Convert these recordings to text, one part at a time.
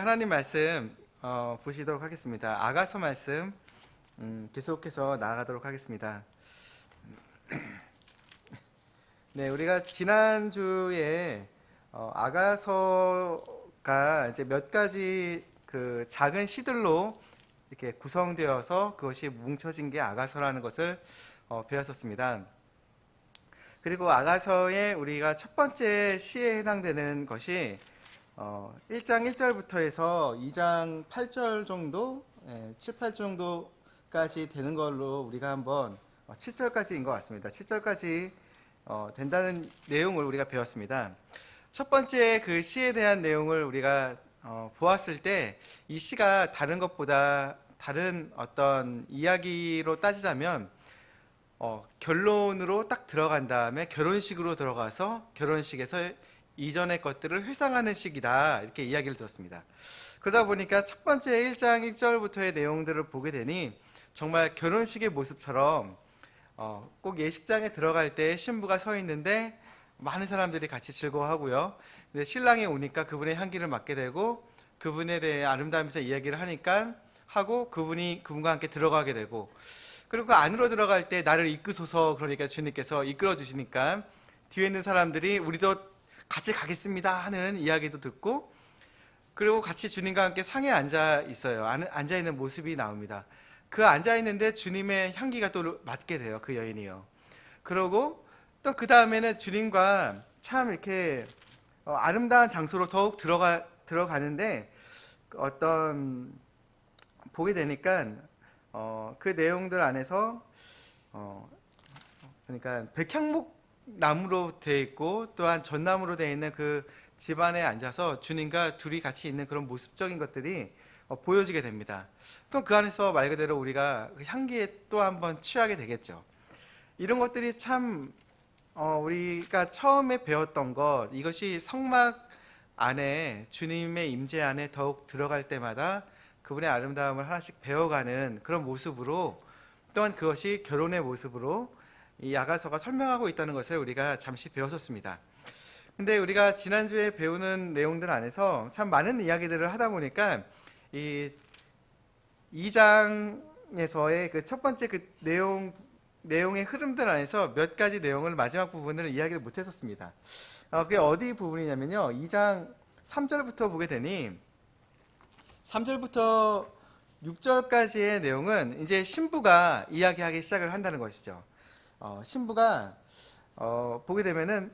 하나님 말씀 보시도록 하겠습니다. 아가서 말씀 계속해서 나아가도록 하겠습니다. 네, 우리가 지난주에 아가서가 이제 몇 가지 그 작은 시들로 이렇게 구성되어서 그것이 뭉쳐진 게 아가서라는 것을 배웠었습니다. 그리고 아가서의 우리가 첫 번째 시에 해당되는 것이 1장 1절부터 해서 2장 8절 정도, 7, 8 정도까지 되는 걸로 우리가 한번 7절까지인 것 같습니다. 7절까지 된다는 내용을 우리가 배웠습니다. 첫 번째 그 시에 대한 내용을 우리가 보았을 때 이 시가 다른 것보다 다른 어떤 이야기로 따지자면 결론으로 딱 들어간 다음에 결혼식으로 들어가서 결혼식에서 이전의 것들을 회상하는 식이다, 이렇게 이야기를 들었습니다. 그러다 보니까 첫 번째 1장 1절부터의 내용들을 보게 되니 정말 결혼식의 모습처럼 꼭 예식장에 들어갈 때 신부가 서 있는데 많은 사람들이 같이 즐거워하고요. 근데 신랑이 오니까 그분의 향기를 맡게 되고 그분에 대해 아름다움에서 이야기를 하고 그분과 함께 들어가게 되고, 그리고 그 안으로 들어갈 때 나를 이끄소서, 그러니까 주님께서 이끌어 주시니까 뒤에 있는 사람들이 우리도 같이 가겠습니다 하는 이야기도 듣고, 그리고 같이 주님과 함께 상에 앉아 있어요. 앉아 있는 모습이 나옵니다. 그 앉아 있는데 주님의 향기가 또 맡게 돼요, 그 여인이요. 그러고 또 그 다음에는 주님과 참 이렇게 아름다운 장소로 더욱 들어가는데 어떤 보게 되니까 그 내용들 안에서 그러니까 백향목 나무로 되어 있고 또한 전나무로 되어 있는 그 집안에 앉아서 주님과 둘이 같이 있는 그런 모습적인 것들이 보여지게 됩니다. 또 그 안에서 말 그대로 우리가 향기에 또 한번 취하게 되겠죠. 이런 것들이 참 우리가 처음에 배웠던 것, 이것이 성막 안에 주님의 임재 안에 더욱 들어갈 때마다 그분의 아름다움을 하나씩 배워가는 그런 모습으로, 또한 그것이 결혼의 모습으로 이 아가서가 설명하고 있다는 것을 우리가 잠시 배웠었습니다. 근데 우리가 지난주에 배우는 내용들 안에서 참 많은 이야기들을 하다 보니까 이 2장에서의 그 첫 번째 그 내용의 흐름들 안에서 몇 가지 내용을 마지막 부분을 이야기를 못했었습니다. 그게 어디 부분이냐면요, 2장 3절부터 보게 되니 3절부터 6절까지의 내용은 이제 신부가 이야기하기 시작을 한다는 것이죠. 신부가 보게 되면은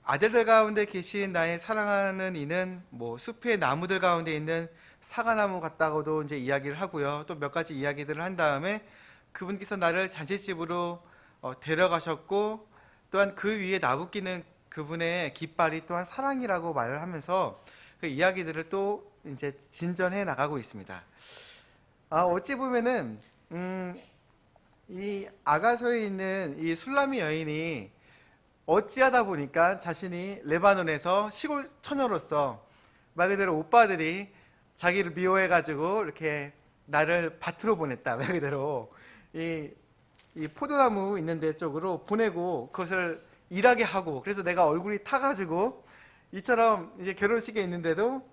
아들들 가운데 계신 나의 사랑하는 이는 뭐 숲의 나무들 가운데 있는 사과나무 같다고도 이제 이야기를 하고요. 또 몇 가지 이야기들을 한 다음에 그분께서 나를 잔치집으로 데려가셨고, 또한 그 위에 나부끼는 그분의 깃발이 또한 사랑이라고 말을 하면서 그 이야기들을 또 이제 진전해 나가고 있습니다. 어찌 보면은 이 아가서에 있는 이 술라미 여인이 어찌하다 보니까 자신이 레바논에서 시골 처녀로서 말 그대로 오빠들이 자기를 미워해가지고 이렇게 나를 밭으로 보냈다, 말 그대로 이 포도나무 있는 데 쪽으로 보내고 그것을 일하게 하고, 그래서 내가 얼굴이 타가지고 이처럼 이제 결혼식에 있는데도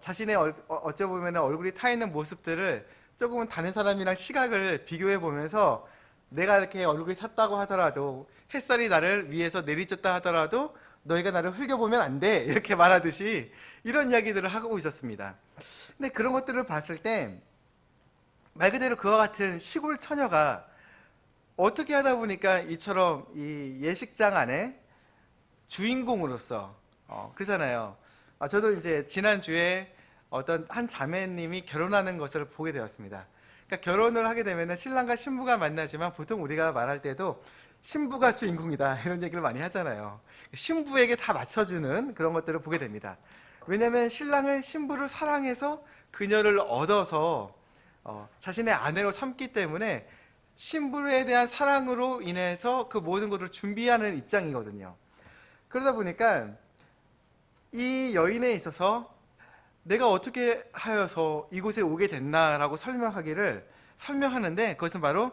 자신의 어찌 보면 얼굴이 타 있는 모습들을 조금은 다른 사람이랑 시각을 비교해 보면서 내가 이렇게 얼굴이 탔다고 하더라도, 햇살이 나를 위에서 내리쳤다 하더라도 너희가 나를 흘겨보면 안 돼, 이렇게 말하듯이 이런 이야기들을 하고 있었습니다. 근데 그런 것들을 봤을 때 말 그대로 그와 같은 시골 처녀가 어떻게 하다 보니까 이처럼 이 예식장 안에 주인공으로서 그러잖아요. 저도 이제 지난주에 어떤 한 자매님이 결혼하는 것을 보게 되었습니다. 그러니까 결혼을 하게 되면 신랑과 신부가 만나지만 보통 우리가 말할 때도 신부가 주인공이다, 이런 얘기를 많이 하잖아요. 신부에게 다 맞춰주는 그런 것들을 보게 됩니다. 왜냐하면 신랑은 신부를 사랑해서 그녀를 얻어서 자신의 아내로 삼기 때문에 신부에 대한 사랑으로 인해서 그 모든 것을 준비하는 입장이거든요. 그러다 보니까 이 여인에 있어서 내가 어떻게 하여서 이곳에 오게 됐나라고 설명하는데, 그것은 바로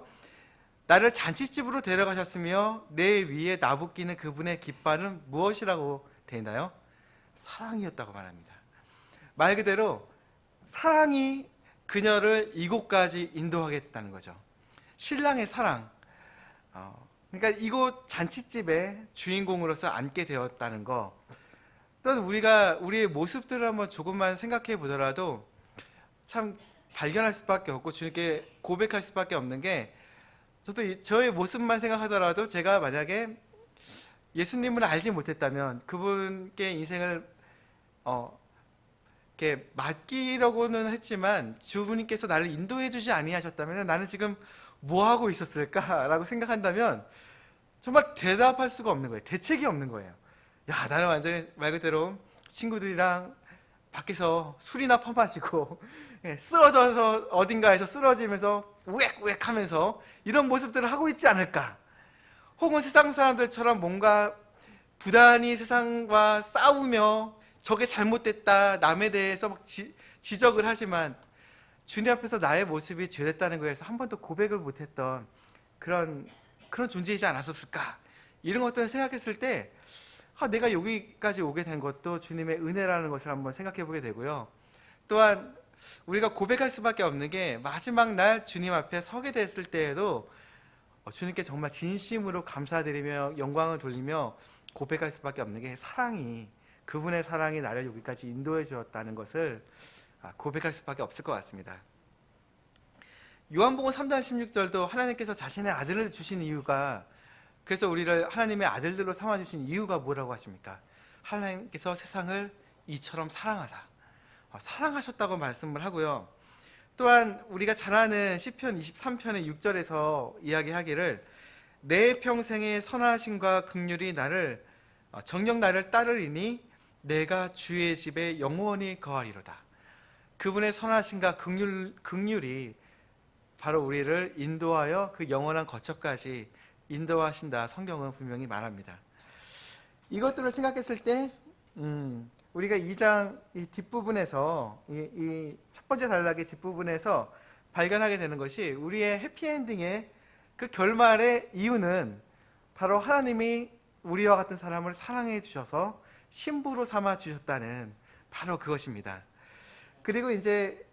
나를 잔치집으로 데려가셨으며 내 위에 나부끼는 그분의 깃발은 무엇이라고 되어 있나요? 사랑이었다고 말합니다. 말 그대로 사랑이 그녀를 이곳까지 인도하게 됐다는 거죠. 신랑의 사랑. 그러니까 이곳 잔치집의 주인공으로서 앉게 되었다는 거. 또는 우리가 우리의 모습들을 한번 조금만 생각해 보더라도 참 발견할 수밖에 없고 주님께 고백할 수밖에 없는 게, 저도 저의 모습만 생각하더라도 제가 만약에 예수님을 알지 못했다면 그분께 인생을 이렇게 맡기려고는 했지만 주님께서 나를 인도해 주지 아니하셨다면 나는 지금 뭐 하고 있었을까라고 생각한다면 정말 대답할 수가 없는 거예요. 대책이 없는 거예요. 야, 나는 완전히 말 그대로 친구들이랑 밖에서 술이나 퍼마시고 쓰러져서 어딘가에서 쓰러지면서 우웩우웩 하면서 이런 모습들을 하고 있지 않을까. 혹은 세상 사람들처럼 뭔가 부단히 세상과 싸우며 저게 잘못됐다, 남에 대해서 막 지적을 하지만 주님 앞에서 나의 모습이 죄됐다는 거에서 한 번도 고백을 못했던 그런 존재이지 않았었을까. 이런 것들을 생각했을 때 내가 여기까지 오게 된 것도 주님의 은혜라는 것을 한번 생각해 보게 되고요. 또한 우리가 고백할 수밖에 없는 게 마지막 날 주님 앞에 서게 됐을 때에도 주님께 정말 진심으로 감사드리며 영광을 돌리며 고백할 수밖에 없는 게 그분의 사랑이 나를 여기까지 인도해 주었다는 것을 고백할 수밖에 없을 것 같습니다. 요한복음 3장 16절도 하나님께서 자신의 아들을 주신 이유가, 그래서 우리를 하나님의 아들들로 삼아주신 이유가 뭐라고 하십니까? 하나님께서 세상을 이처럼 사랑하셨다고 말씀을 하고요. 또한 우리가 잘 아는 시편 23편의 6절에서 이야기하기를 내 평생의 선하심과 긍휼이 정녕 나를 따르리니 내가 주의 집에 영원히 거하리로다. 그분의 선하심과 긍휼이 바로 우리를 인도하여 그 영원한 거처까지 인도하신다. 성경은 분명히 말합니다. 이것들을 생각했을 때 우리가 2장 이 뒷부분에서 이 첫 번째 단락의 뒷부분에서 발견하게 되는 것이 우리의 해피엔딩의 그 결말의 이유는 바로 하나님이 우리와 같은 사람을 사랑해 주셔서 신부로 삼아 주셨다는 바로 그것입니다. 그리고 이제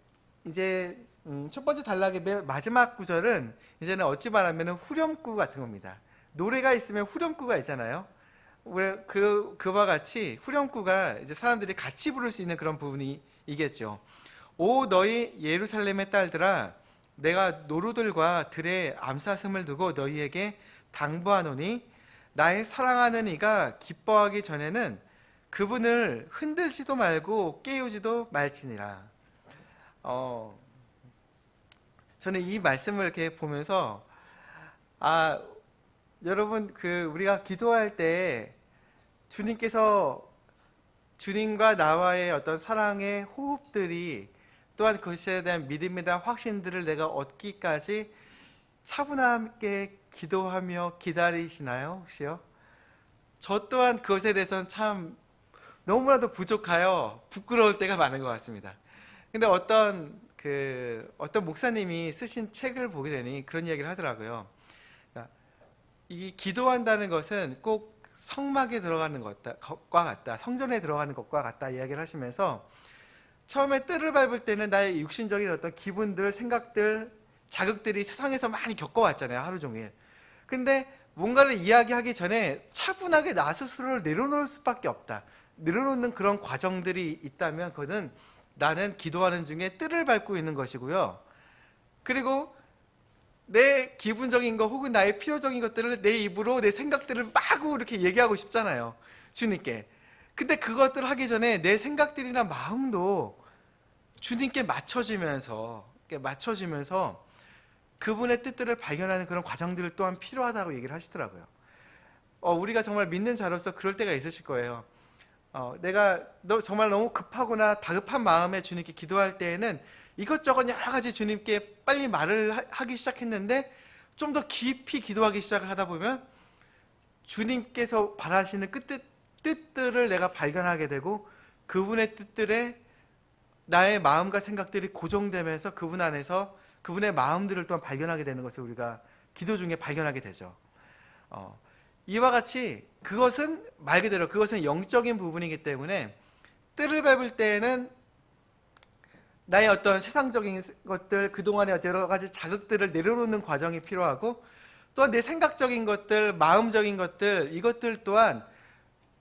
첫 번째 단락의 맨 마지막 구절은 이제는 어찌 말하면 후렴구 같은 겁니다. 노래가 있으면 후렴구가 있잖아요. 그와 같이 후렴구가 이제 사람들이 같이 부를 수 있는 그런 부분이겠죠. 오 너희 예루살렘의 딸들아, 내가 노루들과 들의 암사슴을 두고 너희에게 당부하노니 나의 사랑하는 이가 기뻐하기 전에는 그분을 흔들지도 말고 깨우지도 말지니라. 저는 이 말씀을 이렇게 보면서 여러분 우리가 기도할 때 주님과 나와의 어떤 사랑의 호흡들이, 또한 그것에 대한 믿음에 대한 확신들을 내가 얻기까지 차분하게 기도하며 기다리시나요? 혹시요? 저 또한 그것에 대해서는 참 너무나도 부족하여 부끄러울 때가 많은 것 같습니다. 근데 어떤 목사님이 쓰신 책을 보게 되니 그런 이야기를 하더라고요. 이 기도한다는 것은 꼭 성막에 들어가는 것과 같다, 성전에 들어가는 것과 같다 이야기를 하시면서, 처음에 뜰을 밟을 때는 나의 육신적인 어떤 기분들, 생각들, 자극들이 세상에서 많이 겪어왔잖아요, 하루 종일. 근데 뭔가를 이야기하기 전에 차분하게 나 스스로를 내려놓을 수밖에 없다, 내려놓는 그런 과정들이 있다면 그거는 나는 기도하는 중에 뜰을 밟고 있는 것이고요. 그리고 내 기분적인 것 혹은 나의 필요적인 것들을 내 입으로 내 생각들을 마구 이렇게 얘기하고 싶잖아요, 주님께. 근데 그것들을 하기 전에 내 생각들이나 마음도 주님께 맞춰지면서 그분의 뜻들을 발견하는 그런 과정들 또한 필요하다고 얘기를 하시더라고요. 우리가 정말 믿는 자로서 그럴 때가 있으실 거예요. 내가 정말 너무 급하거나 다급한 마음에 주님께 기도할 때에는 이것저것 여러 가지 주님께 빨리 말을 하기 시작했는데, 좀 더 깊이 기도하기 시작을 하다 보면 주님께서 바라시는 뜻들을 내가 발견하게 되고, 그분의 뜻들에 나의 마음과 생각들이 고정되면서 그분 안에서 그분의 마음들을 또한 발견하게 되는 것을 우리가 기도 중에 발견하게 되죠. 이와 같이 그것은 말 그대로 그것은 영적인 부분이기 때문에 뜰을 밟을 때에는 나의 어떤 세상적인 것들, 그동안의 여러 가지 자극들을 내려놓는 과정이 필요하고, 또한 내 생각적인 것들, 마음적인 것들, 이것들 또한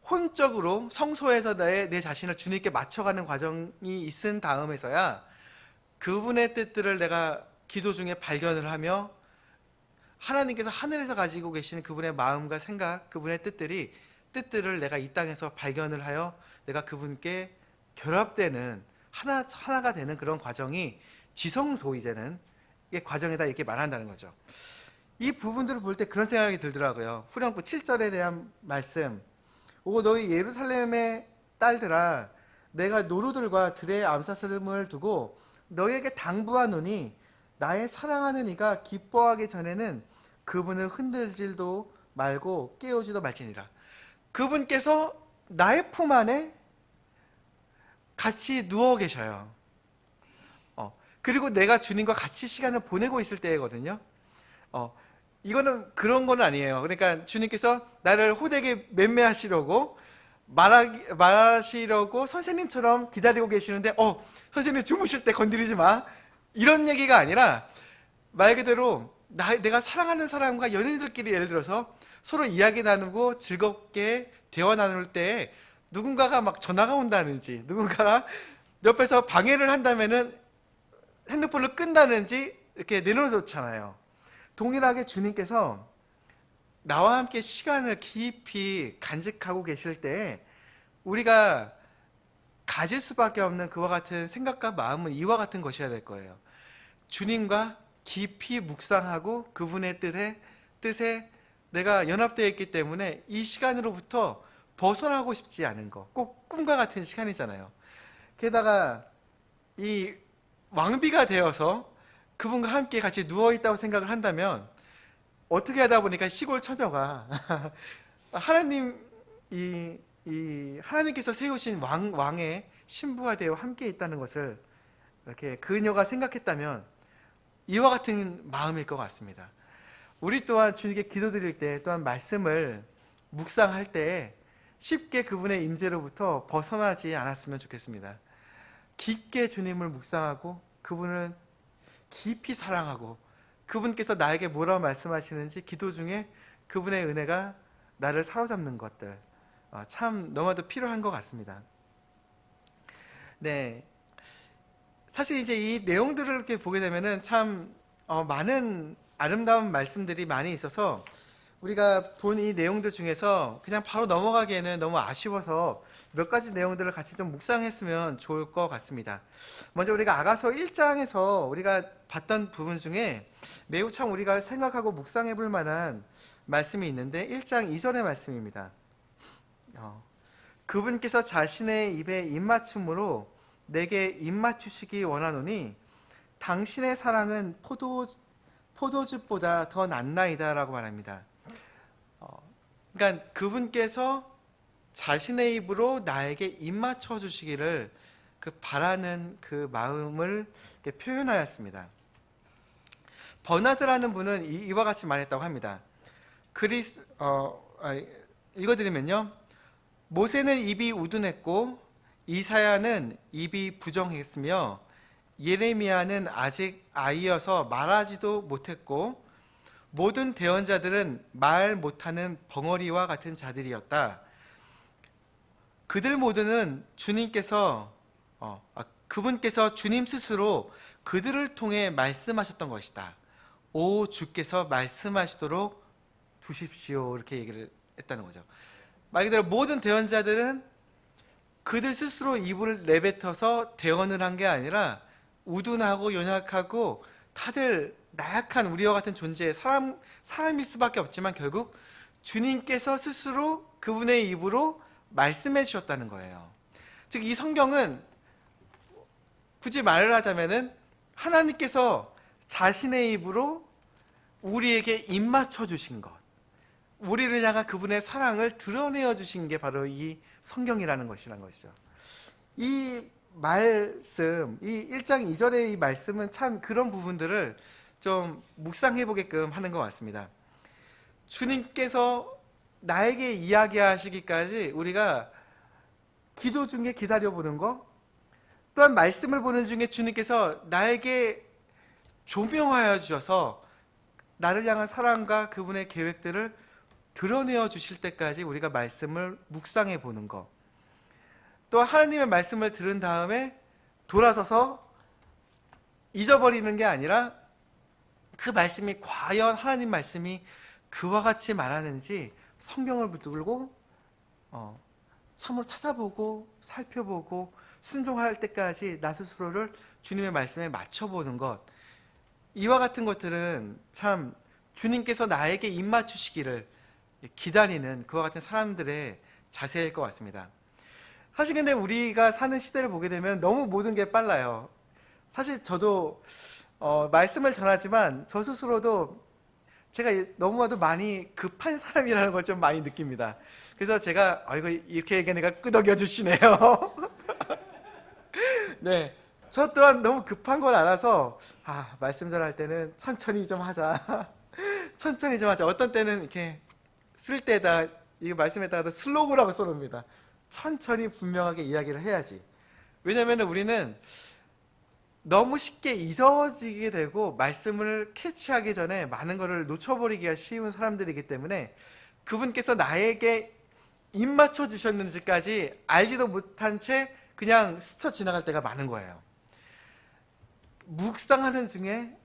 혼적으로 성소에서 내 자신을 주님께 맞춰가는 과정이 있은 다음에서야 그분의 뜻들을 내가 기도 중에 발견을 하며, 하나님께서 하늘에서 가지고 계시는 그분의 마음과 생각, 그분의 뜻들을 내가 이 땅에서 발견을 하여 내가 그분께 결합되는 하나가 되는 그런 과정이 지성소, 이제는 이 과정에다 이렇게 말한다는 거죠. 이 부분들을 볼 때 그런 생각이 들더라고요. 후렴구 7절에 대한 말씀, 오 너희 예루살렘의 딸들아, 내가 노루들과 들의 암사슴을 두고 너희에게 당부하노니 나의 사랑하는 이가 기뻐하기 전에는 그분을 흔들지도 말고 깨우지도 말지니라. 그분께서 나의 품 안에 같이 누워 계셔요. 그리고 내가 주님과 같이 시간을 보내고 있을 때거든요. 이거는 그런 건 아니에요. 그러니까 주님께서 나를 호되게 맴매하시려고 말하시려고 선생님처럼 기다리고 계시는데 선생님 주무실 때 건드리지 마, 이런 얘기가 아니라, 말 그대로 내가 사랑하는 사람과 연인들끼리 예를 들어서 서로 이야기 나누고 즐겁게 대화 나눌 때 누군가가 막 전화가 온다든지, 누군가가 옆에서 방해를 한다면은 핸드폰을 끈다든지 이렇게 내려놓잖아요. 동일하게 주님께서 나와 함께 시간을 깊이 간직하고 계실 때 우리가 가질 수밖에 없는 그와 같은 생각과 마음은 이와 같은 것이어야 될 거예요. 주님과 깊이 묵상하고 그분의 뜻에 내가 연합되어 있기 때문에 이 시간으로부터 벗어나고 싶지 않은 거, 꼭 꿈과 같은 시간이잖아요. 게다가 이 왕비가 되어서 그분과 함께 같이 누워있다고 생각을 한다면, 어떻게 하다 보니까 시골 처녀가 하나님께서 세우신 왕의 신부가 되어 함께 있다는 것을 이렇게 그녀가 생각했다면 이와 같은 마음일 것 같습니다. 우리 또한 주님께 기도드릴 때, 또한 말씀을 묵상할 때 쉽게 그분의 임재로부터 벗어나지 않았으면 좋겠습니다. 깊게 주님을 묵상하고 그분을 깊이 사랑하고 그분께서 나에게 뭐라고 말씀하시는지 기도 중에 그분의 은혜가 나를 사로잡는 것들, 참 너무나도 필요한 것 같습니다. 네, 사실 이제 이 내용들을 이렇게 보게 되면은 참 많은 아름다운 말씀들이 많이 있어서 우리가 본 이 내용들 중에서 그냥 바로 넘어가기에는 너무 아쉬워서 몇 가지 내용들을 같이 좀 묵상했으면 좋을 것 같습니다. 먼저 우리가 아가서 1장에서 우리가 봤던 부분 중에 매우 참 우리가 생각하고 묵상해 볼 만한 말씀이 있는데 1장 2절의 말씀입니다. 그분께서 자신의 입에 입맞춤으로 내게 입맞추시기 원하노니 당신의 사랑은 포도즙보다 더 낫나이다 라고 말합니다. 그러니까 그분께서 자신의 입으로 나에게 입맞춰 주시기를 바라는 그 마음을 표현하였습니다. 버나드라는 분은 이와 같이 말했다고 합니다. 읽어드리면요, 모세는 입이 우둔했고 이사야는 입이 부정했으며 예레미야는 아직 아이여서 말하지도 못했고 모든 대언자들은 말 못하는 벙어리와 같은 자들이었다. 그들 모두는 그분께서 주님 스스로 그들을 통해 말씀하셨던 것이다. 오 주께서 말씀하시도록 두십시오, 이렇게 얘기를 했다는 거죠. 말 그대로 모든 대언자들은 그들 스스로 입을 내뱉어서 대언을 한 게 아니라 우둔하고 연약하고 다들 나약한 우리와 같은 존재의 사람일 수밖에 없지만 결국 주님께서 스스로 그분의 입으로 말씀해 주셨다는 거예요. 즉 이 성경은 굳이 말을 하자면은 하나님께서 자신의 입으로 우리에게 입맞춰 주신 것, 우리를 향한 그분의 사랑을 드러내어 주신 게 바로 이 성경이라는 것이죠. 이 말씀, 이 1장 2절의 이 말씀은 참 그런 부분들을 좀 묵상해 보게끔 하는 것 같습니다. 주님께서 나에게 이야기하시기까지 우리가 기도 중에 기다려보는 거, 또한 말씀을 보는 중에 주님께서 나에게 조명하여 주셔서 나를 향한 사랑과 그분의 계획들을 드러내어 주실 때까지 우리가 말씀을 묵상해 보는 것. 또 하나님의 말씀을 들은 다음에 돌아서서 잊어버리는 게 아니라 그 말씀이 과연 하나님 말씀이 그와 같이 말하는지 성경을 붙들고 참으로 찾아보고 살펴보고 순종할 때까지 나 스스로를 주님의 말씀에 맞춰보는 것, 이와 같은 것들은 참 주님께서 나에게 입맞추시기를 기다리는 그와 같은 사람들의 자세일 것 같습니다. 사실 근데 우리가 사는 시대를 보게 되면 너무 모든 게 빨라요. 사실 저도 말씀을 전하지만 저 스스로도 제가 너무나도 많이 급한 사람이라는 걸 좀 많이 느낍니다. 그래서 제가 이거 이렇게 얘기하니까 끄덕여 주시네요. 네, 저 또한 너무 급한 걸 알아서 말씀 전할 때는 천천히 좀 하자. 천천히 좀 하자. 어떤 때는 이렇게 쓸 때다 이 말씀에다가 슬로우라고 써놓습니다. 천천히 분명하게 이야기를 해야지. 왜냐하면 우리는 너무 쉽게 잊어지게 되고 말씀을 캐치하기 전에 많은 것을 놓쳐버리기가 쉬운 사람들이기 때문에 그분께서 나에게 입 맞춰 주셨는지까지 알지도 못한 채 그냥 스쳐 지나갈 때가 많은 거예요. 묵상하는 중에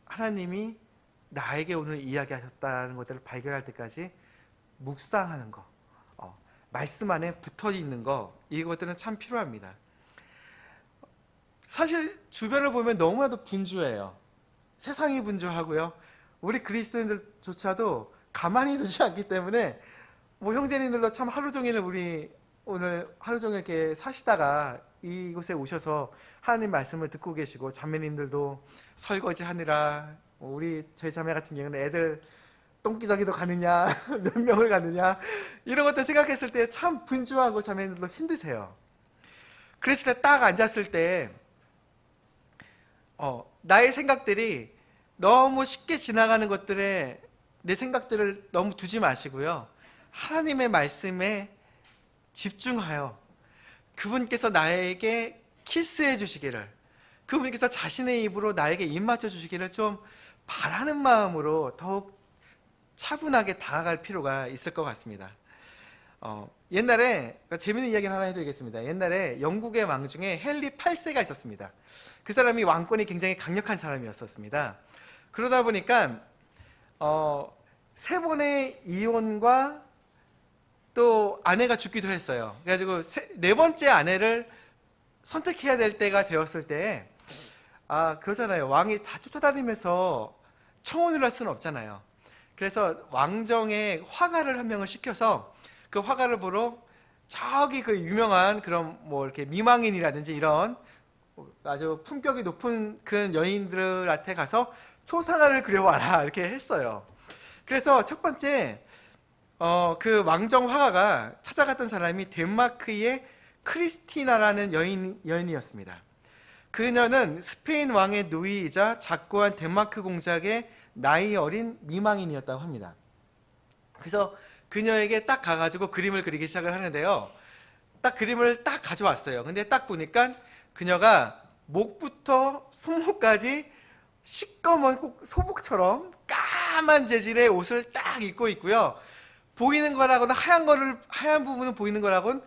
하나님이 나에게 오늘 이야기하셨다는 것들을 발견할 때까지 묵상하는 거, 말씀 안에 붙어 있는 거, 이것들은 참 필요합니다. 사실 주변을 보면 너무나도 분주해요. 세상이 분주하고요. 우리 그리스도인들조차도 가만히 두지 않기 때문에 형제님들도 참 하루 종일 우리 오늘 하루 종일 이렇게 사시다가 이곳에 오셔서 하나님 말씀을 듣고 계시고, 자매님들도 설거지 하느라 저희 자매 같은 경우는 애들 똥기저귀도 가느냐 몇 명을 가느냐 이런 것들 생각했을 때 참 분주하고 자매님들도 힘드세요. 그랬을 때 딱 앉았을 때 나의 생각들이 너무 쉽게 지나가는 것들에 내 생각들을 너무 두지 마시고요, 하나님의 말씀에 집중하여 그분께서 나에게 키스해 주시기를, 그분께서 자신의 입으로 나에게 입 맞춰 주시기를 좀 바라는 마음으로 더욱 차분하게 다가갈 필요가 있을 것 같습니다. 옛날에 재밌는 이야기를 하나 해드리겠습니다. 옛날에 영국의 왕 중에 헨리 8세가 있었습니다. 그 사람이 왕권이 굉장히 강력한 사람이었습니다. 그러다 보니까 3번의 이혼과 또 아내가 죽기도 했어요. 그래가지고 4번째 아내를 선택해야 될 때가 되었을 때 그러잖아요. 왕이 다 쫓아다니면서 청혼을 할 수는 없잖아요. 그래서 왕정에 화가를 한 명을 시켜서 그 화가를 보러 저기 그 유명한 그런 이렇게 미망인이라든지 이런 아주 품격이 높은 그 여인들한테 가서 초상화를 그려와라 이렇게 했어요. 그래서 첫 번째 그 왕정 화가가 찾아갔던 사람이 덴마크의 크리스티나라는 여인이었습니다. 그녀는 스페인 왕의 누이이자 작고한 덴마크 공작의 나이 어린 미망인이었다고 합니다. 그래서 그녀에게 딱 가가지고 그림을 그리기 시작을 하는데요, 딱 그림을 딱 가져왔어요. 근데 딱 보니까 그녀가 목부터 손목까지 시꺼먼 꼭 소복처럼 까만 재질의 옷을 딱 입고 있고요, 보이는 거라고는 하얀 부분은 보이는 거라고는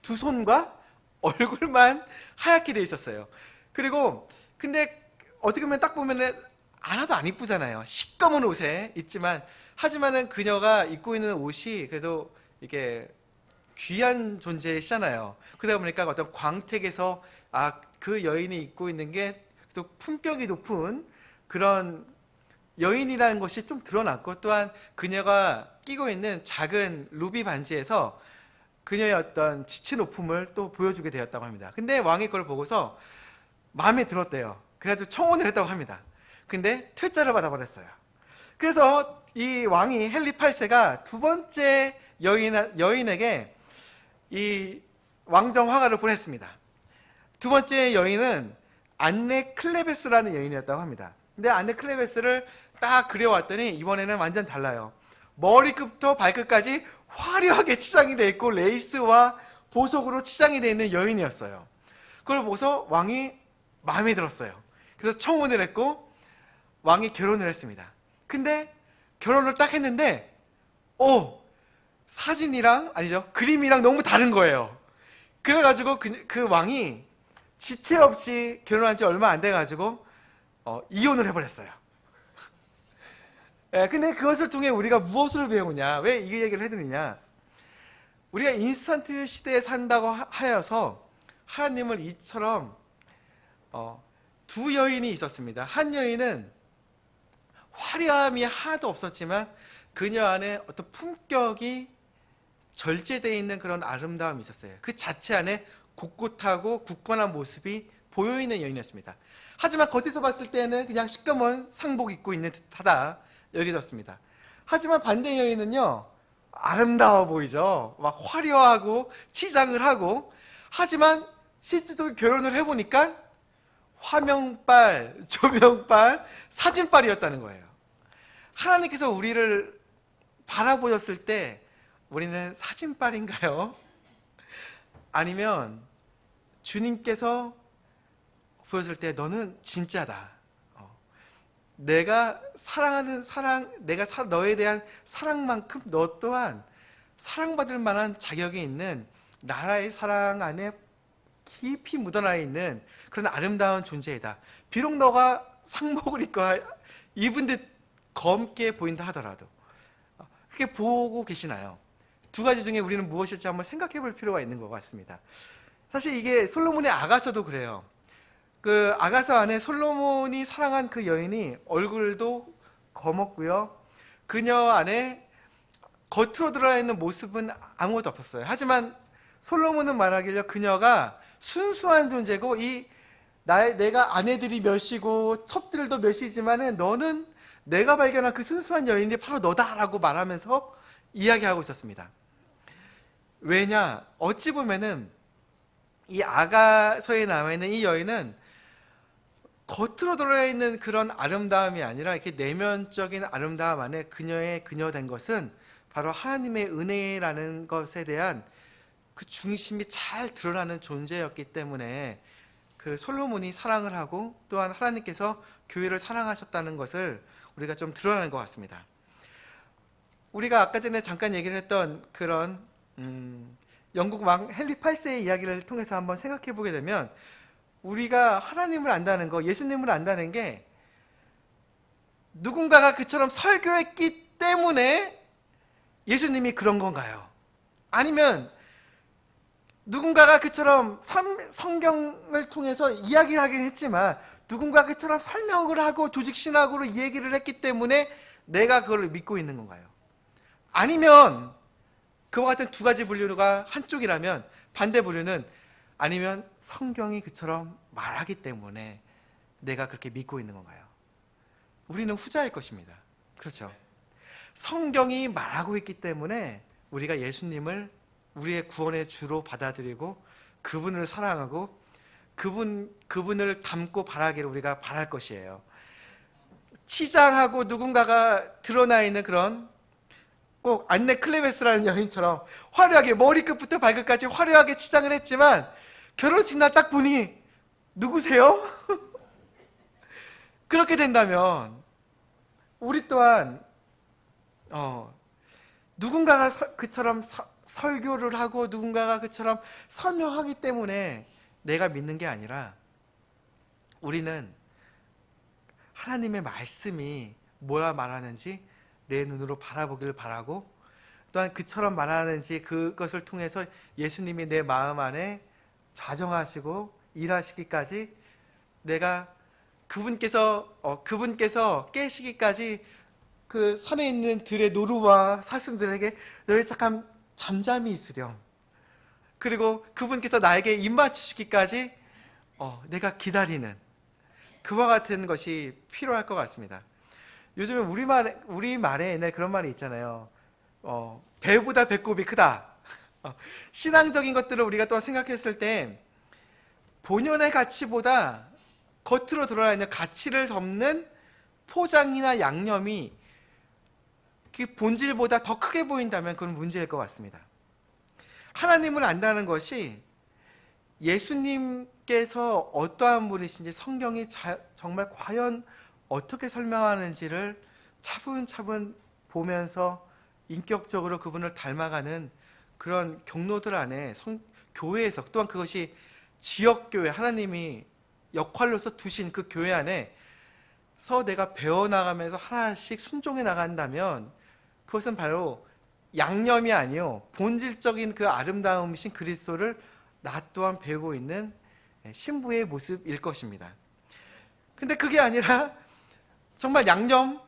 두 손과 얼굴만 하얗게 돼 있었어요. 그리고 근데 어떻게 보면 딱 보면은 하나도 안 이쁘잖아요. 시꺼먼 옷에 있지만, 하지만은 그녀가 입고 있는 옷이 그래도 이게 귀한 존재시잖아요. 그러다 보니까 어떤 광택에서 그 여인이 입고 있는 게 또 품격이 높은 그런 여인이라는 것이 좀 드러났고, 또한 그녀가 끼고 있는 작은 루비 반지에서 그녀의 어떤 지체 높음을 또 보여주게 되었다고 합니다. 근데 왕이 그걸 보고서 마음에 들었대요. 그래가지고 청혼을 했다고 합니다. 근데 퇴짜를 받아버렸어요. 그래서 이 왕이 헨리 8세가 두 번째 여인에게 이 왕정 화가를 보냈습니다. 두 번째 여인은 안네 클레베스라는 여인이었다고 합니다. 근데 안네 클레베스를 딱 그려왔더니 이번에는 완전 달라요. 머리끝부터 발끝까지 화려하게 치장이 되어 있고 레이스와 보석으로 치장이 되어 있는 여인이었어요. 그걸 보고서 왕이 마음에 들었어요. 그래서 청혼을 했고 왕이 결혼을 했습니다. 근데 결혼을 딱 했는데 사진이랑 아니죠, 그림이랑 너무 다른 거예요. 그래가지고 그 왕이 지체 없이 결혼한 지 얼마 안 돼가지고 이혼을 해버렸어요. 근데 그것을 통해 우리가 무엇을 배우냐, 왜 이 얘기를 해드리냐, 우리가 인스턴트 시대에 산다고 하여서 하나님을 이처럼 두 여인이 있었습니다. 한 여인은 화려함이 하나도 없었지만 그녀 안에 어떤 품격이 절제되어 있는 그런 아름다움이 있었어요. 그 자체 안에 곳곳하고 굳건한 모습이 보여있는 여인이었습니다. 하지만 겉에서 봤을 때는 그냥 시꺼먼 상복 입고 있는 듯하다 여겨졌습니다. 하지만 반대 여인은요, 아름다워 보이죠. 막 화려하고 치장을 하고, 하지만 실제로 결혼을 해보니까 화명빨, 조명빨, 사진빨이었다는 거예요. 하나님께서 우리를 바라보셨을 때 우리는 사진빨인가요? 아니면 주님께서 보였을 때 너는 진짜다, 내가 사랑하는 내가 너에 대한 사랑만큼 너 또한 사랑받을 만한 자격이 있는 나라의 사랑 안에 깊이 묻어나 있는 그런 아름다운 존재이다. 비록 너가 상복을 입고 입은 듯 검게 보인다 하더라도. 그렇게 보고 계시나요? 두 가지 중에 우리는 무엇일지 한번 생각해 볼 필요가 있는 것 같습니다. 사실 이게 솔로몬의 아가서도 그래요. 그 아가서 안에 솔로몬이 사랑한 그 여인이 얼굴도 검었고요, 그녀 안에 겉으로 드러나 있는 모습은 아무것도 없었어요. 하지만 솔로몬은 말하기를 그녀가 순수한 존재고, 내가 아내들이 몇이고 첩들도 몇이지만은 너는 내가 발견한 그 순수한 여인이 바로 너다라고 말하면서 이야기하고 있었습니다. 왜냐, 어찌 보면은 이 아가서에 남아있는 이 여인은 겉으로 드러나 있는 그런 아름다움이 아니라 이렇게 내면적인 아름다움 안에 그녀의 그녀된 것은 바로 하나님의 은혜라는 것에 대한 그 중심이 잘 드러나는 존재였기 때문에 그 솔로몬이 사랑을 하고 또한 하나님께서 교회를 사랑하셨다는 것을 우리가 좀 드러나는 것 같습니다. 우리가 아까 전에 잠깐 얘기를 했던 그런 영국 왕 헨리 8세의 이야기를 통해서 한번 생각해 보게 되면, 우리가 하나님을 안다는 거, 예수님을 안다는 게 누군가가 그처럼 설교했기 때문에 예수님이 그런 건가요? 아니면 누군가가 그처럼 성경을 통해서 이야기를 하긴 했지만 누군가가 그처럼 설명을 하고 조직신학으로 이 얘기를 했기 때문에 내가 그걸 믿고 있는 건가요? 아니면 그와 같은 두 가지 분류가 한쪽이라면, 반대 분류는 아니면 성경이 그처럼 말하기 때문에 내가 그렇게 믿고 있는 건가요? 우리는 후자일 것입니다. 그렇죠? 성경이 말하고 있기 때문에 우리가 예수님을 우리의 구원의 주로 받아들이고 그분을 사랑하고 그분을 닮고 바라기를 우리가 바랄 것이에요. 치장하고 누군가가 드러나 있는 그런, 꼭 안네 클레베스라는 여인처럼 화려하게 머리끝부터 발끝까지 화려하게 치장을 했지만 결혼식 날 딱 보니 누구세요? 그렇게 된다면 우리 또한 누군가가 그처럼 설교를 하고 누군가가 그처럼 설명하기 때문에 내가 믿는 게 아니라, 우리는 하나님의 말씀이 뭐라 말하는지 내 눈으로 바라보기를 바라고, 또한 그처럼 말하는지 그것을 통해서 예수님이 내 마음 안에 좌정하시고 일하시기까지, 내가 그분께서 깨시기까지 그 산에 있는 들의 노루와 사슴들에게 너희 잠깐 잠잠히 있으렴, 그리고 그분께서 나에게 입 맞추시기까지 내가 기다리는, 그와 같은 것이 필요할 것 같습니다. 요즘에 우리말에 옛날에 그런 말이 있잖아요. 배보다 배꼽이 크다. 신앙적인 것들을 우리가 또 생각했을 때 본연의 가치보다 겉으로 드러나 있는 가치를 덮는 포장이나 양념이 그 본질보다 더 크게 보인다면 그건 문제일 것 같습니다. 하나님을 안다는 것이 예수님께서 어떠한 분이신지 성경이 정말 과연 어떻게 설명하는지를 차분차분 보면서 인격적으로 그분을 닮아가는 그런 경로들 안에 교회에서, 또한 그것이 지역교회, 하나님이 역할로서 두신 그 교회 안에서 내가 배워나가면서 하나씩 순종해 나간다면 그것은 바로 양념이 아니요 본질적인 그 아름다움이신 그리스도를 나 또한 배우고 있는 신부의 모습일 것입니다. 근데 그게 아니라 정말 양념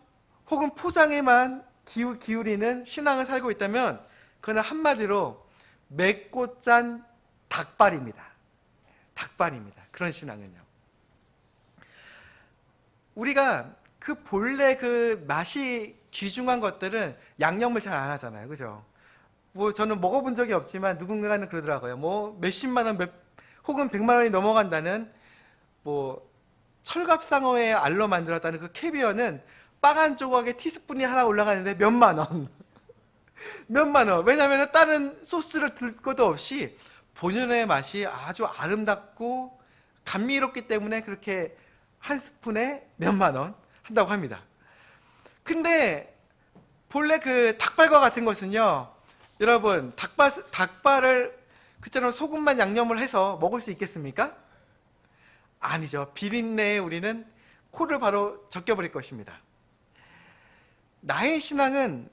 혹은 포장에만 기울이는 신앙을 살고 있다면 그는 한마디로 맵고 짠 닭발입니다. 닭발입니다. 그런 신앙은요. 우리가 그 본래 그 맛이 귀중한 것들은 양념을 잘 안 하잖아요. 그죠? 뭐 저는 먹어본 적이 없지만 누군가는 그러더라고요. 뭐 몇십만 원, 혹은 100만 원이 넘어간다는 뭐 철갑상어의 알로 만들었다는 그 캐비어는 빵 한 조각에 티스푼이 하나 올라가는데 몇만 원. 몇만 원. 왜냐하면 다른 소스를 들 것도 없이 본연의 맛이 아주 아름답고 감미롭기 때문에 그렇게 한 스푼에 몇만 원 한다고 합니다. 근데 본래 그 닭발과 같은 것은요, 여러분, 닭발을 그처럼 소금만 양념을 해서 먹을 수 있겠습니까? 아니죠. 비린내에 우리는 코를 바로 적겨버릴 것입니다. 나의 신앙은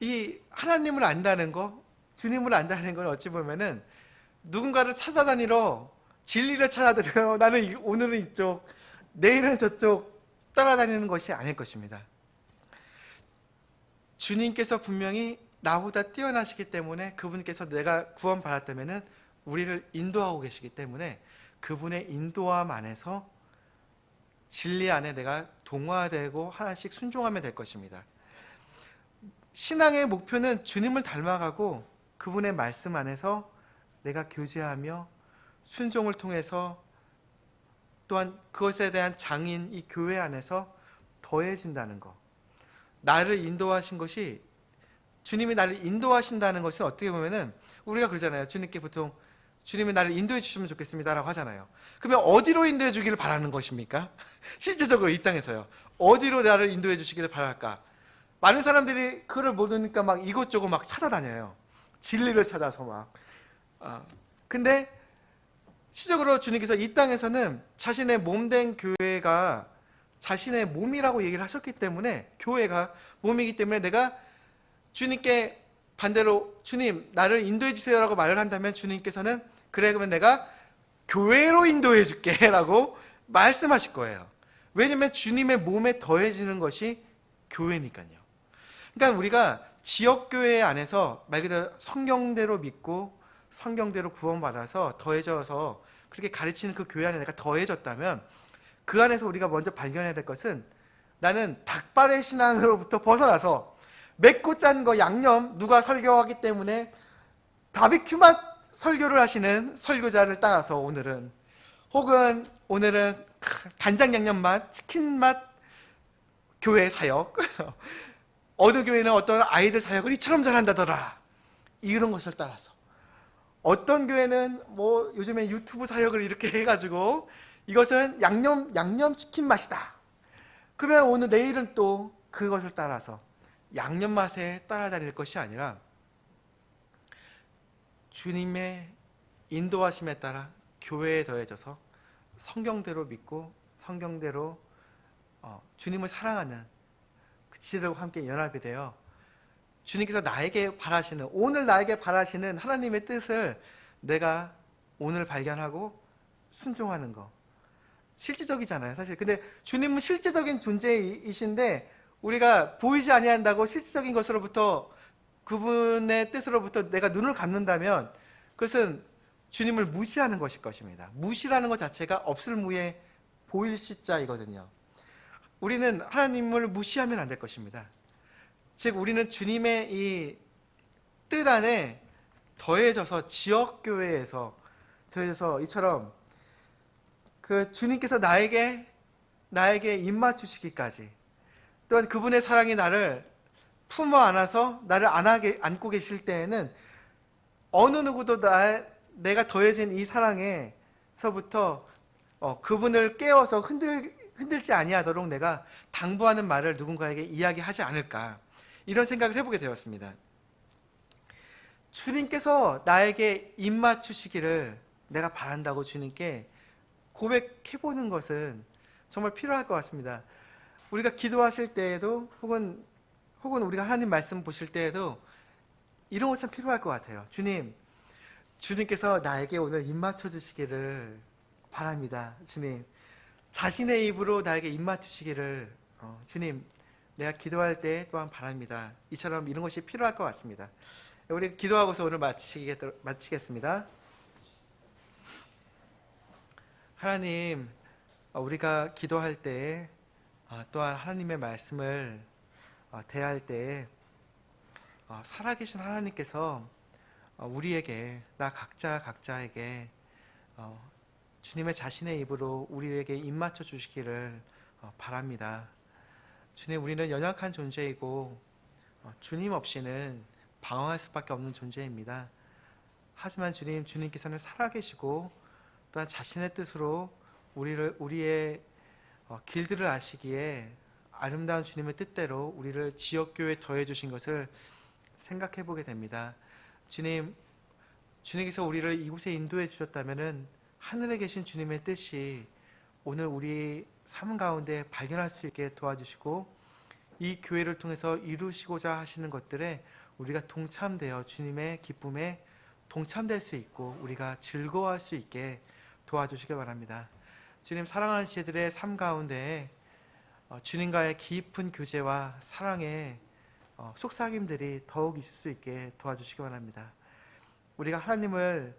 이 하나님을 안다는 거, 주님을 안다는 건 어찌 보면은 누군가를 찾아다니러, 진리를 찾아다니러 나는 오늘은 이쪽, 내일은 저쪽 따라다니는 것이 아닐 것입니다. 주님께서 분명히 나보다 뛰어나시기 때문에 그분께서 내가 구원받았다면 우리를 인도하고 계시기 때문에 그분의 인도함 안에서 진리 안에 내가 동화되고 하나씩 순종하면 될 것입니다. 신앙의 목표는 주님을 닮아가고 그분의 말씀 안에서 내가 교제하며 순종을 통해서 또한 그것에 대한 장인 이 교회 안에서 더해진다는 것. 나를 인도하신 것이, 주님이 나를 인도하신다는 것은 어떻게 보면은 우리가 그러잖아요. 주님께 보통 주님이 나를 인도해 주시면 좋겠습니다라고 하잖아요. 그러면 어디로 인도해 주기를 바라는 것입니까? 실제적으로 이 땅에서요. 어디로 나를 인도해 주시기를 바랄까? 많은 사람들이 그걸 모르니까 막 이것저것 막 찾아다녀요. 진리를 찾아서 막. 근데 시적으로 주님께서 이 땅에서는 자신의 몸된 교회가 자신의 몸이라고 얘기를 하셨기 때문에, 교회가 몸이기 때문에 내가 주님께 반대로 주님 나를 인도해 주세요라고 말을 한다면 주님께서는 그래 그러면 내가 교회로 인도해 줄게 라고 말씀하실 거예요. 왜냐하면 주님의 몸에 더해지는 것이 교회니까요. 그러니까 우리가 지역교회 안에서 말 그대로 성경대로 믿고 성경대로 구원받아서 더해져서 그렇게 가르치는 그 교회 안에 내가 더해졌다면 그 안에서 우리가 먼저 발견해야 될 것은 나는 닭발의 신앙으로부터 벗어나서 맵고 짠 거 양념 누가 설교하기 때문에 바비큐 맛 설교를 하시는 설교자를 따라서 오늘은, 혹은 오늘은 간장 양념 맛 치킨 맛 교회 사역 어느 교회는 어떤 아이들 사역을 이처럼 잘한다더라 이런 것을 따라서, 어떤 교회는 뭐 요즘에 유튜브 사역을 이렇게 해가지고 이것은 양념 치킨 맛이다. 그러면 오늘 내일은 또 그것을 따라서 양념 맛에 따라다닐 것이 아니라 주님의 인도하심에 따라 교회에 더해져서 성경대로 믿고 성경대로 주님을 사랑하는 그 지체들과 함께 연합이 되어 주님께서 나에게 바라시는, 오늘 나에게 바라시는 하나님의 뜻을 내가 오늘 발견하고 순종하는 거. 실질적이잖아요, 사실. 근데 주님은 실제적인 존재이신데 우리가 보이지 아니한다고 실질적인 것으로부터, 그분의 뜻으로부터 내가 눈을 감는다면 그것은 주님을 무시하는 것일 것입니다. 무시라는 것 자체가 없을 무에 보일 시자이거든요. 우리는 하나님을 무시하면 안 될 것입니다. 즉 우리는 주님의 이 뜻 안에 더해져서 지역교회에서 더해져서 이처럼 그 주님께서 나에게 입맞추시기까지, 또한 그분의 사랑이 나를 품어 안아서 나를 안고 계실 때에는 어느 누구도 내가 더해진 이 사랑에서부터 그분을 깨워서 흔들지 아니하도록 내가 당부하는 말을 누군가에게 이야기하지 않을까, 이런 생각을 해보게 되었습니다. 주님께서 나에게 입 맞추시기를 내가 바란다고 주님께 고백해보는 것은 정말 필요할 것 같습니다. 우리가 기도하실 때에도 혹은 우리가 하나님 말씀 보실 때에도 이런 것 참 필요할 것 같아요. 주님께서 나에게 오늘 입 맞춰주시기를 바랍니다. 주님, 자신의 입으로 나에게 입 맞추시기를 주님, 내가 기도할 때 또한 바랍니다. 이처럼 이런 것이 필요할 것 같습니다. 우리 기도하고서 오늘 마치겠습니다. 하나님, 우리가 기도할 때 또한 하나님의 말씀을 대할 때 살아계신 하나님께서 우리에게, 나 각자에게 주님의 자신의 입으로 우리에게 입 맞춰 주시기를 바랍니다. 주님, 우리는 연약한 존재이고 주님 없이는 방황할 수밖에 없는 존재입니다. 하지만 주님께서는 살아계시고 또한 자신의 뜻으로 우리의 길들을 아시기에 아름다운 주님의 뜻대로 우리를 지역교회에 더해 주신 것을 생각해 보게 됩니다. 주님께서 우리를 이곳에 인도해 주셨다면은 하늘에 계신 주님의 뜻이 오늘 우리 삶 가운데 발견할 수 있게 도와주시고 이 교회를 통해서 이루시고자 하시는 것들에 우리가 동참되어 주님의 기쁨에 동참될 수 있고 우리가 즐거워할 수 있게 도와주시기 바랍니다. 주님, 사랑하는 지체들의 삶 가운데 주님과의 깊은 교제와 사랑의 속삭임들이 더욱 있을 수 있게 도와주시기 바랍니다. 우리가 하나님을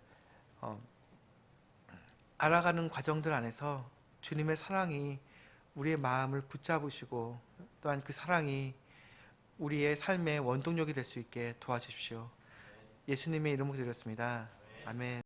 알아가는 과정들 안에서 주님의 사랑이 우리의 마음을 붙잡으시고 또한 그 사랑이 우리의 삶의 원동력이 될 수 있게 도와주십시오. 예수님의 이름으로 드렸습니다. 아멘.